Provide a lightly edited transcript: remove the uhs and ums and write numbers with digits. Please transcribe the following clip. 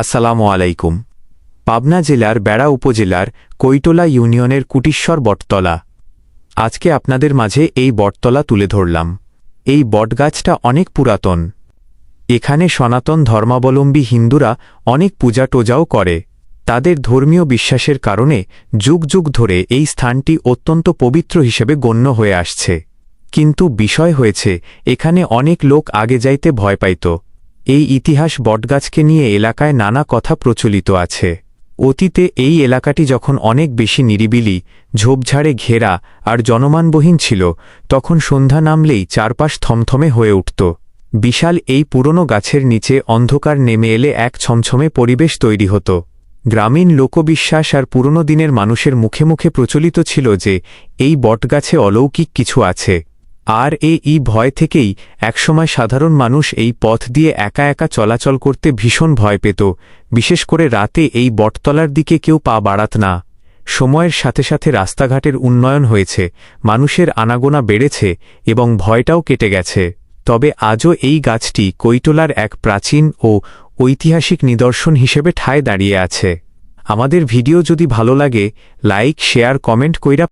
আসসালামু আলাইকুম। পাবনা জেলার বেড়া উপজেলার কৈটলা ইউনিয়নের কুটিশ্বর বটতলা। আজকে আপনাদের মাঝে এই বটতলা তুলে ধরলাম। এই বটগাছটা অনেক পুরাতন। এখানে সনাতন ধর্মাবলম্বী হিন্দুরা অনেক পূজা টোজাও করে। তাদের ধর্মীয় বিশ্বাসের কারণে যুগ যুগ ধরে এই স্থানটি অত্যন্ত পবিত্র হিসেবে গণ্য হয়ে আসছে। কিন্তু বিষয় হয়েছে, এখানে অনেক লোক আগে যাইতে ভয় পাইত। এই ইতিহাস বটগাছকে নিয়ে এলাকায় নানা কথা প্রচলিত আছে। অতীতে এই এলাকাটি যখন অনেক বেশি নিরিবিলি, ঝোপঝাড়ে ঘেরা আর জনমানবহীন ছিল, তখন সন্ধ্যা নামলেই চারপাশ থমথমে হয়ে উঠত। বিশাল এই পুরনো গাছের নিচে অন্ধকার নেমে এলে এক ছমছমে পরিবেশ তৈরি হতো। গ্রামীণ লোকবিশ্বাস আর পুরনো দিনের মানুষের মুখে মুখে প্রচলিত ছিল যে এই বটগাছে অলৌকিক কিছু আছে। আর এই ভয় থেকেই একসময় সাধারণ মানুষ এই পথ দিয়ে একা একা চলাচল করতে ভীষণ ভয় পেত। বিশেষ করে রাতে এই বটতলার দিকে কেউ পা বাড়াত না। সময়ের সাথে সাথে রাস্তাঘাটের উন্নয়ন হয়েছে, মানুষের আনাগোনা বেড়েছে এবং ভয়টাও কেটে গেছে। তবে আজও এই গাছটি কৈটলার এক প্রাচীন ও ঐতিহাসিক নিদর্শন হিসেবে ঠায় দাঁড়িয়ে আছে। আমাদের ভিডিও যদি ভালো লাগে, লাইক, শেয়ার, কমেন্ট কইরা